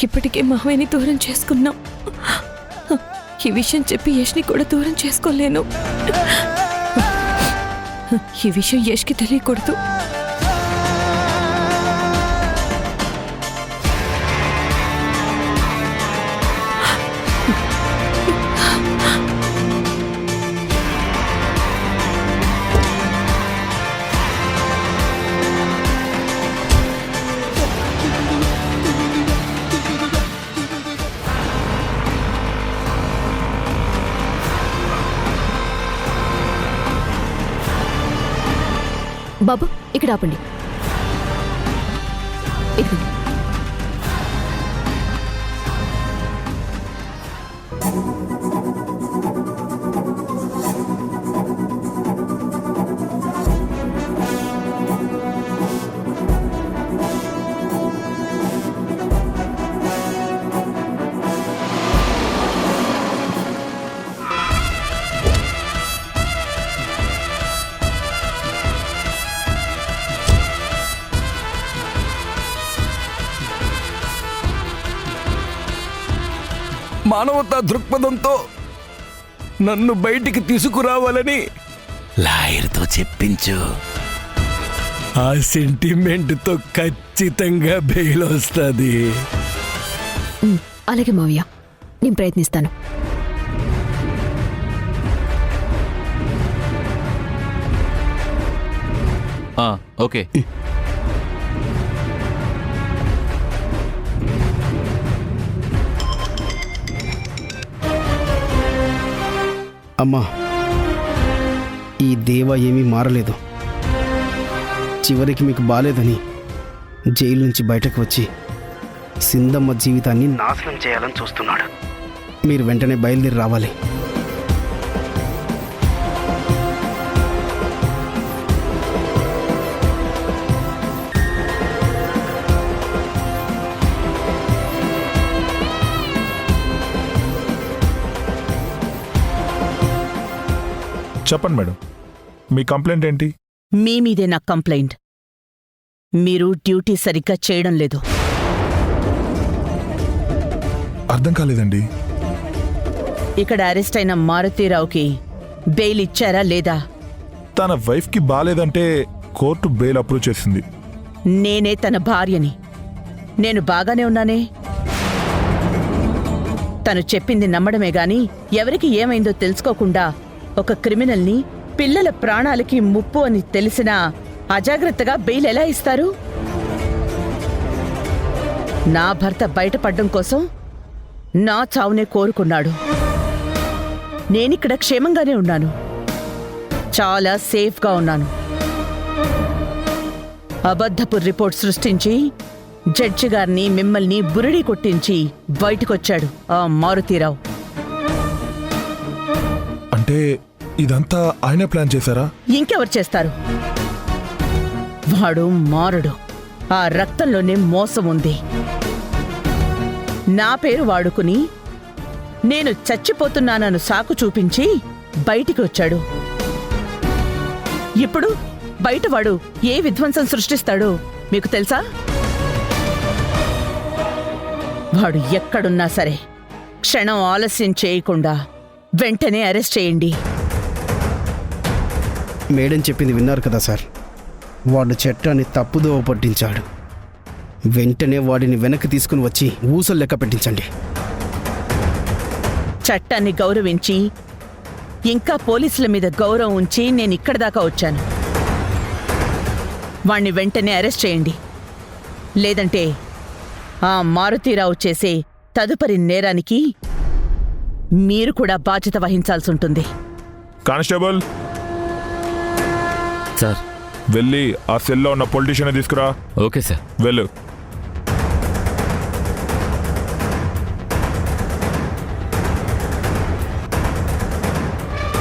ఇప్పటికే మావయ్యని దూరం చేసుకున్నాం. ఈ విషయం చెప్పి యష్ని కూడా దూరం చేసుకోలేను. ఈ విషయం యష్కి తెలియకూడదు. బాబు, ఇక్కడ ఆపండి. ఇక్కడ మానవతా దృక్పథంతో నన్ను బయటికి తీసుకురావాలని లాయర్తో చెప్పించు. ఆ సెంటిమెంట్తో ఖచ్చితంగా బెయిల్ వస్తుంది. అలాగే మావయ్య, నేను ప్రయత్నిస్తాను. ఓకే. అమ్మా, ఈ దేవ ఏమీ మారలేదు. చివరికి మీకు బాలేదని జైలు నుంచి బయటకు వచ్చి సింధమ్మ జీవితాన్ని నాశనం చేయాలని చూస్తున్నాడు. మీరు వెంటనే బయలుదేరి రావాలి. చెప్పండి మేడం, మీ కంప్లైంట్ ఏంటి? మీ మీదే నా కంప్లైంట్. మీరు డ్యూటీ సరిగ్గా చేయడం లేదు. అర్థం కాలేదండి. ఇక్కడ అరెస్ట్ అయిన మారుతీరావుకి బెయిల్ ఇచ్చారా లేదా? తన వైఫ్కి బాలేదంటే కోర్టు బెయిల్ అప్రూవ్ చేసింది. నేనే తన భార్యని. నేను బాగానే ఉన్నానే. తను చెప్పింది నమ్మడమే గాని ఎవరికి ఏమైందో తెలుసుకోకుండా ఒక క్రిమినల్ని పిల్లల ప్రాణాలకి ముప్పు అని తెలిసినా అజాగ్రత్తగా బెయిల్ ఎలా ఇస్తారు? నా భర్త బయటపడ్డం కోసం నా చావునే కోరుకున్నాడు. నేనిక్కడ క్షేమంగానే ఉన్నాను. చాలా సేఫ్గా ఉన్నాను. అబద్ధపు రిపోర్ట్ సృష్టించి జడ్జి గారిని మిమ్మల్ని బురిడి కొట్టించి బయటకొచ్చాడు ఆ మారుతీరావు. అంటే ఇదంతా ఆయనే ప్లాన్ చేశారా? ఇంకెవరు చేస్తారు? వాడు మారుడు. ఆ రక్తంలోనే మోసం ఉంది. నా పేరు వాడుకుని నేను చచ్చిపోతున్నానను సాకు చూపించి బయటికి వచ్చాడు. ఇప్పుడు బయటవాడు ఏ విధ్వంసం సృష్టిస్తాడో మీకు తెలుసా? వాడు ఎక్కడున్నా సరే క్షణం ఆలస్యం చేయకుండా వెంటనే అరెస్ట్ చేయండి. మేడం చెప్పింది విన్నారు కదా సార్. వాడు చట్టాన్ని తప్పుదోవ పట్టించాడు. వెంటనే వాడిని వెనక్కి తీసుకుని వచ్చి ఊసలు లెక్క పెట్టించండి. చట్టాన్ని గౌరవించి ఇంకా పోలీసుల మీద గౌరవం ఉంచి నేను ఇక్కడి దాకా వచ్చాను. వాణ్ణి వెంటనే అరెస్ట్ చేయండి. లేదంటే ఆ మారుతీరావు చేసే తదుపరి నేరానికి మీరు కూడా బాధ్యత వహించాల్సి ఉంటుంది. కానిస్టేబుల్ సార్, వెళ్ళి ఆ సెల్లో ఉన్న పొలిటీషియన్ తీసుకురా. Okay sir. వెళ్ళు.